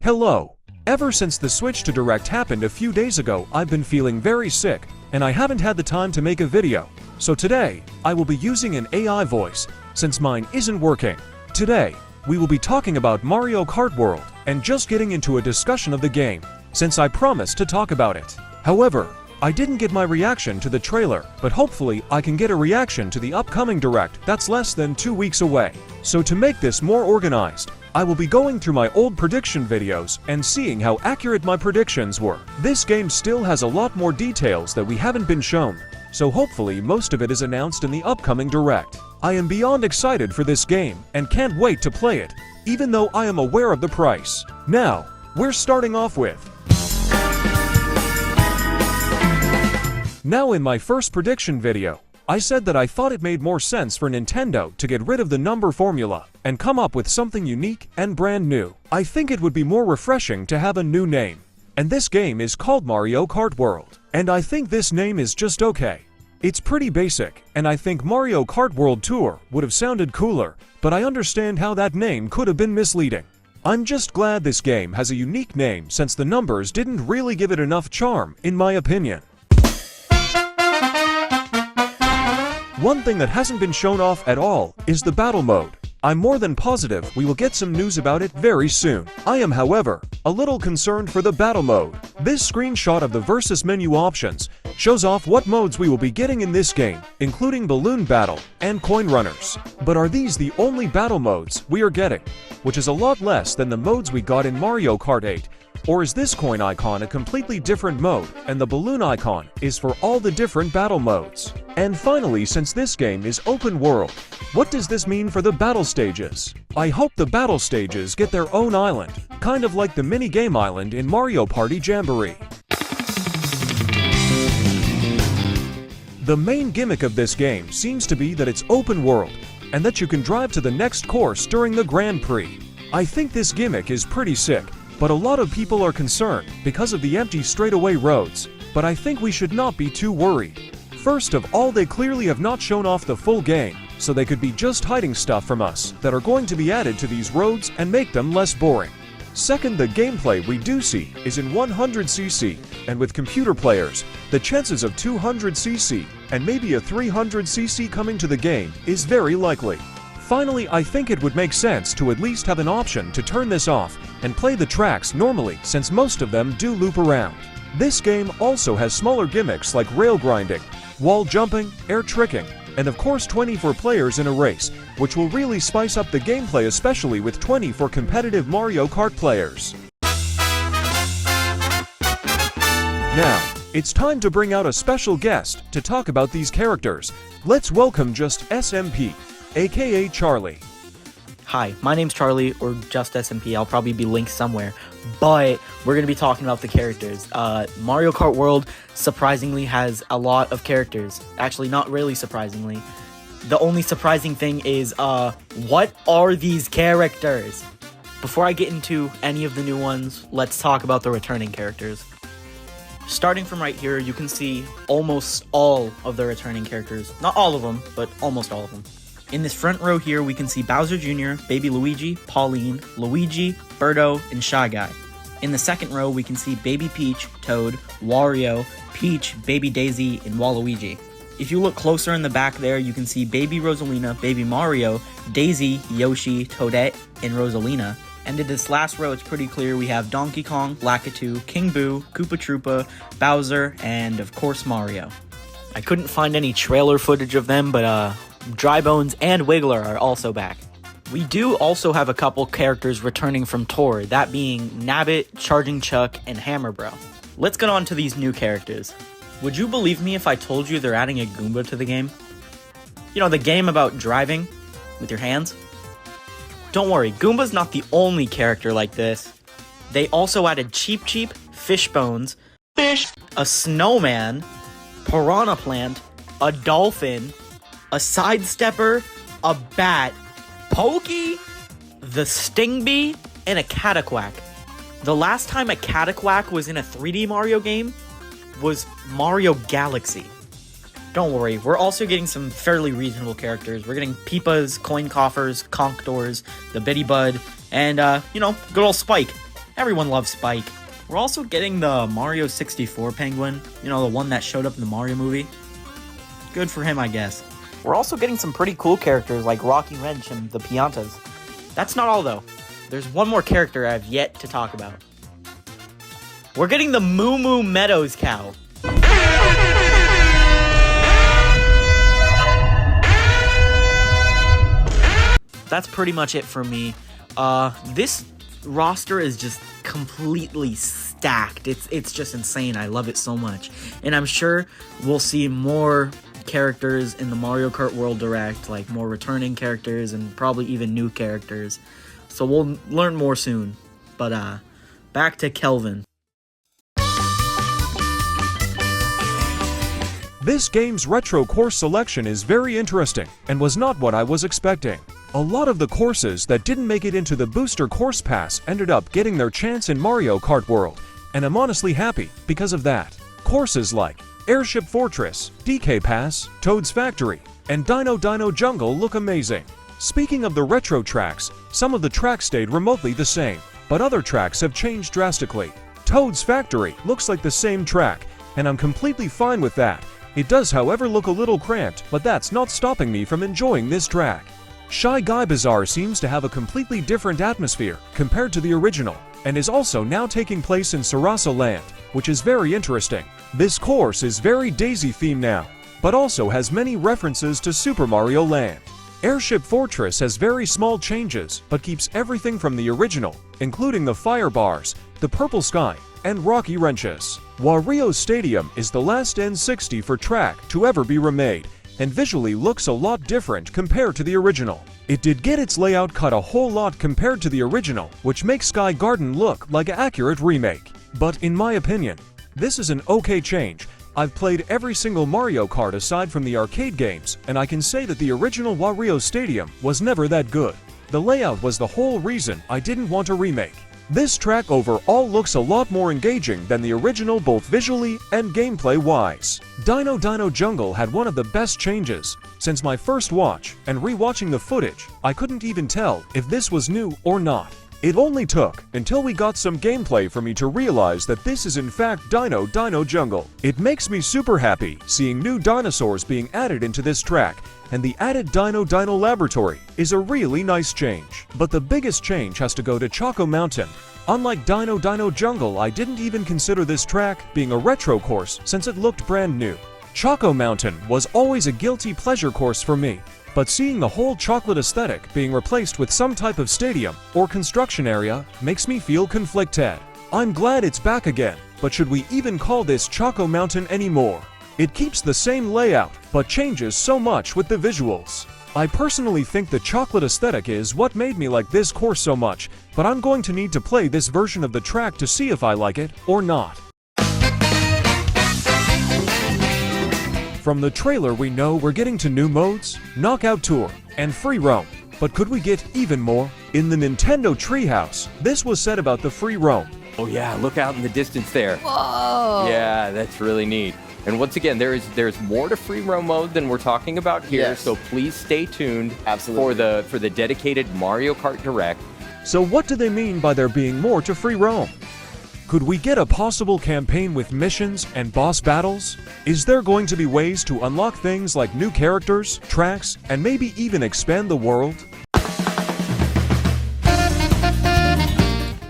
Hello. Ever since the switch to Direct happened a few days ago, I've been feeling very sick, and I haven't had the time to make a video. So today, I will be using an AI voice, since mine isn't working. Today, we will be talking about Mario Kart World, and just getting into a discussion of the game, since I promised to talk about it. However, I didn't get my reaction to the trailer, but hopefully I can get a reaction to the upcoming Direct that's less than 2 weeks away. So to make this more organized, I will be going through my old prediction videos and seeing how accurate my predictions were. This game still has a lot more details that we haven't been shown, so hopefully most of it is announced in the upcoming Direct. I am beyond excited for this game and can't wait to play it, even though I am aware of the price. Now, we're starting off with... Now in my first prediction video, I said that I thought it made more sense for Nintendo to get rid of the number formula and come up with something unique and brand new. I think it would be more refreshing to have a new name. And this game is called Mario Kart World. And I think this name is just okay. It's pretty basic, and I think Mario Kart World Tour would have sounded cooler, but I understand how that name could have been misleading. I'm just glad this game has a unique name since the numbers didn't really give it enough charm, in my opinion. One thing that hasn't been shown off at all is the battle mode. I'm more than positive we will get some news about it very soon. I am, however, a little concerned for the battle mode. This screenshot of the versus menu options shows off what modes we will be getting in this game, including Balloon Battle and Coin Runners. But are these the only battle modes we are getting? Which is a lot less than the modes we got in Mario Kart 8. Or is this coin icon a completely different mode, and the balloon icon is for all the different battle modes? And finally, since this game is open world, what does this mean for the battle stages? I hope the battle stages get their own island, kind of like the mini-game island in Mario Party Jamboree. The main gimmick of this game seems to be that it's open world, and that you can drive to the next course during the Grand Prix. I think this gimmick is pretty sick. But a lot of people are concerned because of the empty straightaway roads, but I think we should not be too worried. First of all, they clearly have not shown off the full game, so they could be just hiding stuff from us that are going to be added to these roads and make them less boring. Second, the gameplay we do see is in 100cc, and with computer players, the chances of 200cc and maybe a 300cc coming to the game is very likely. Finally, I think it would make sense to at least have an option to turn this off and play the tracks normally, since most of them do loop around. This game also has smaller gimmicks like rail grinding, wall jumping, air tricking, and of course 20 for players in a race, which will really spice up the gameplay, especially with 20 for competitive Mario Kart players. Now, it's time to bring out a special guest to talk about these characters. Let's welcome just SMP. AKA Charlie. Hi, my name's Charlie, or just SMP. I'll probably be linked somewhere, but we're going to be talking about the characters. Mario Kart World surprisingly has a lot of characters. Actually, not really surprisingly. The only surprising thing is, what are these characters? Before I get into any of the new ones, let's talk about the returning characters. Starting from right here, you can see almost all of the returning characters. Not all of them, but almost all of them. In this front row here, we can see Bowser Jr., Baby Luigi, Pauline, Luigi, Birdo, and Shy Guy. In the second row, we can see Baby Peach, Toad, Wario, Peach, Baby Daisy, and Waluigi. If you look closer in the back there, you can see Baby Rosalina, Baby Mario, Daisy, Yoshi, Toadette, and Rosalina. And in this last row, it's pretty clear we have Donkey Kong, Lakitu, King Boo, Koopa Troopa, Bowser, and of course Mario. I couldn't find any trailer footage of them, but Dry Bones and Wiggler are also back. We do also have a couple characters returning from Tour, that being Nabbit, Charging Chuck, and Hammer Bro. Let's get on to these new characters. Would you believe me if I told you they're adding a Goomba to the game? You know, the game about driving with your hands? Don't worry, Goomba's not the only character like this. They also added Cheep Cheep, Fishbones, Fish, a snowman, Piranha Plant, a dolphin, a sidestepper, a bat, Pokey, the Stingbee, and a Cataquack. The last time a Cataquack was in a 3D Mario game was Mario Galaxy. Don't worry, we're also getting some fairly reasonable characters. We're getting Peepas, Coin Coffers, Conk Doors, the Bitty Bud, and, good old Spike. Everyone loves Spike. We're also getting the Mario 64 penguin, you know, the one that showed up in the Mario movie. Good for him, I guess. We're also getting some pretty cool characters like Rocky Wrench and the Piantas. That's not all, though. There's one more character I've yet to talk about. We're getting the Moo Moo Meadows cow. That's pretty much it for me. This roster is just completely stacked. It's just insane. I love it so much. And I'm sure we'll see more characters in the Mario Kart World Direct, like more returning characters and probably even new characters. So we'll learn more soon. But back to Kelvin. This game's retro course selection is very interesting and was not what I was expecting. A lot of the courses that didn't make it into the Booster Course Pass ended up getting their chance in Mario Kart World, and I'm honestly happy because of that. Courses like Airship Fortress, DK Pass, Toad's Factory, and Dino Dino Jungle look amazing. Speaking of the retro tracks, some of the tracks stayed remotely the same, but other tracks have changed drastically. Toad's Factory looks like the same track, and I'm completely fine with that. It does, however, look a little cramped, but that's not stopping me from enjoying this track. Shy Guy Bazaar seems to have a completely different atmosphere compared to the original, and is also now taking place in Sarasa Land, which is very interesting. This course is very Daisy-themed now, but also has many references to Super Mario Land. Airship Fortress has very small changes, but keeps everything from the original, including the fire bars, the purple sky, and rocky wrenches. Wario Stadium is the last N64 for track to ever be remade, and visually looks a lot different compared to the original. It did get its layout cut a whole lot compared to the original, which makes Sky Garden look like an accurate remake. But in my opinion, this is an okay change. I've played every single Mario Kart aside from the arcade games, and I can say that the original Wario Stadium was never that good. The layout was the whole reason I didn't want a remake. This track overall looks a lot more engaging than the original both visually and gameplay-wise. Dino Dino Jungle had one of the best changes. Since my first watch and re-watching the footage, I couldn't even tell if this was new or not. It only took until we got some gameplay for me to realize that this is in fact Dino Dino Jungle. It makes me super happy seeing new dinosaurs being added into this track, and the added Dino Dino Laboratory is a really nice change. But the biggest change has to go to Choco Mountain. Unlike Dino Dino Jungle, I didn't even consider this track being a retro course since it looked brand new. Choco Mountain was always a guilty pleasure course for me, but seeing the whole chocolate aesthetic being replaced with some type of stadium or construction area makes me feel conflicted. I'm glad it's back again, but should we even call this Choco Mountain anymore? It keeps the same layout, but changes so much with the visuals. I personally think the chocolate aesthetic is what made me like this course so much, but I'm going to need to play this version of the track to see if I like it or not. From the trailer we know we're getting to new modes, Knockout Tour, and Free Roam. But could we get even more? In the Nintendo Treehouse, this was said about the Free Roam. Oh yeah, look out in the distance there. Whoa! Yeah, that's really neat. And once again, there's more to free roam mode than we're talking about here, Yes. so please stay tuned Absolutely. for the dedicated Mario Kart Direct. So what do they mean by there being more to Free Roam? Could we get a possible campaign with missions and boss battles? Is there going to be ways to unlock things like new characters, tracks, and maybe even expand the world?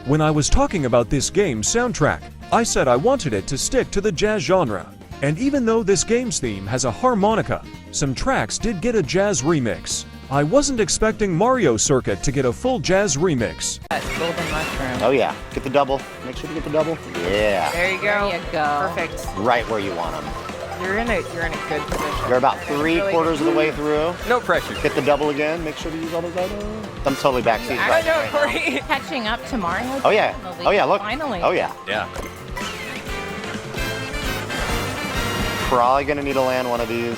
When I was talking about this game's soundtrack, I said I wanted it to stick to the jazz genre. And even though this game's theme has a harmonica, some tracks did get a jazz remix. I wasn't expecting Mario Circuit to get a full jazz remix. Golden mushroom. Oh yeah, get the double. Make sure to get the double. Yeah, There you go. There you go. Perfect. right where you want them. You're in a good position. You're about It's really 3/4 of the way through. No pressure. Hit the double again. Make sure to use all those items. I'm totally backseat I right know, now. Corey. Catching up to Mario. Oh yeah. Finally. Oh yeah. Look. Finally. Oh yeah. Yeah. Probably gonna need to land one of these.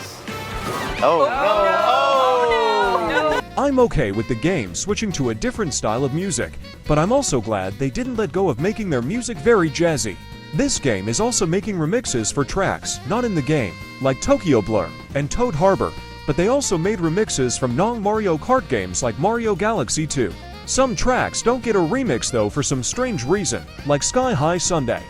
Oh no! Oh! I'm okay with the game switching to a different style of music, but I'm also glad they didn't let go of making their music very jazzy. This game is also making remixes for tracks not in the game, like Tokyo Blur and Toad Harbor, but they also made remixes from non-Mario Kart games like Mario Galaxy 2. Some tracks don't get a remix though for some strange reason, like Sky High Sunday.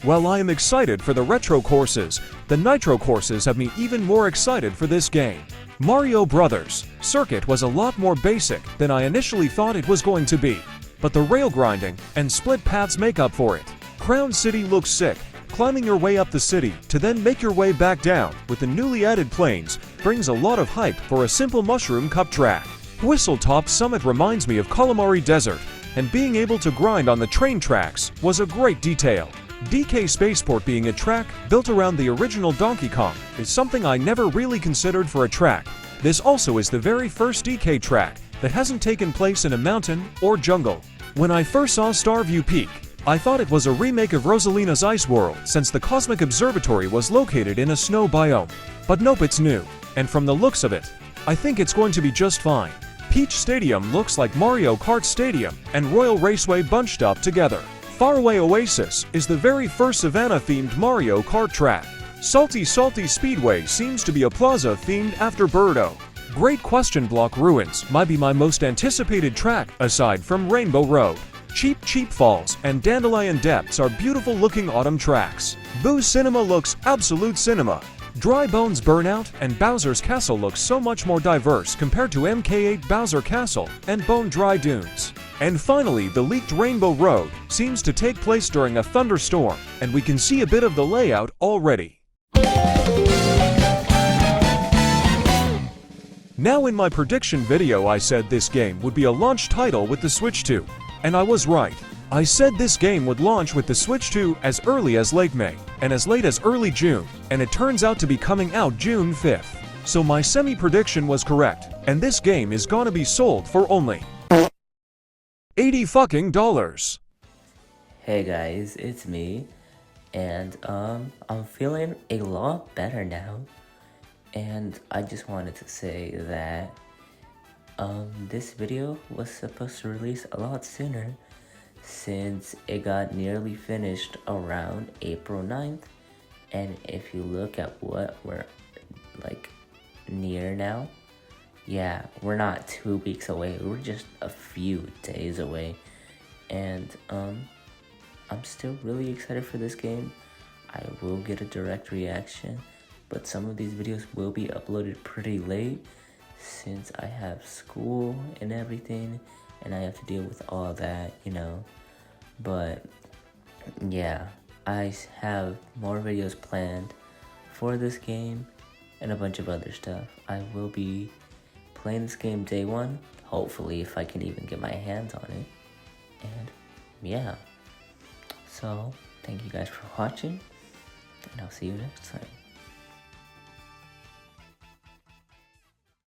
While I am excited for the retro courses, the nitro courses have me even more excited for this game. Mario Brothers Circuit was a lot more basic than I initially thought it was going to be, but the rail grinding and split paths make up for it. Crown City looks sick. Climbing your way up the city to then make your way back down with the newly added planes brings a lot of hype for a simple Mushroom Cup track. Whistletop Summit reminds me of Calamari Desert, and being able to grind on the train tracks was a great detail. DK Spaceport being a track built around the original Donkey Kong is something I never really considered for a track. This also is the very first DK track that hasn't taken place in a mountain or jungle. When I first saw Starview Peak, I thought it was a remake of Rosalina's Ice World since the Cosmic Observatory was located in a snow biome. But nope, it's new, and from the looks of it, I think it's going to be just fine. Peach Stadium looks like Mario Kart Stadium and Royal Raceway bunched up together. Faraway Oasis is the very first Savannah-themed Mario Kart track. Salty Speedway seems to be a plaza themed after Birdo. Great Question Block Ruins might be my most anticipated track aside from Rainbow Road. Cheap Falls and Dandelion Depths are beautiful looking autumn tracks. Boo Cinema looks absolute cinema. Dry Bones Burnout and Bowser's Castle looks so much more diverse compared to MK8 Bowser Castle and Bone Dry Dunes. And finally, the leaked Rainbow Road seems to take place during a thunderstorm, and we can see a bit of the layout already. Now in my prediction video I said this game would be a launch title with the Switch 2, and I was right. I said this game would launch with the Switch 2 as early as late May, and as late as early June, and it turns out to be coming out June 5th. So my semi-prediction was correct, and this game is gonna be sold for only $80. Hey guys, it's me, and I'm feeling a lot better now, and I just wanted to say that this video was supposed to release a lot sooner since it got nearly finished around April 9th, and if you look at what we're like near now, yeah, we're not 2 weeks away, we're just a few days away, and I'm still really excited for this game. I will get a direct reaction, but some of these videos will be uploaded pretty late since I have school and everything, and I have to deal with all that, you know. But yeah, I have more videos planned for this game and a bunch of other stuff. I will be playing this game day one, hopefully, if I can even get my hands on it. And yeah, so thank you guys for watching, and I'll see you next time.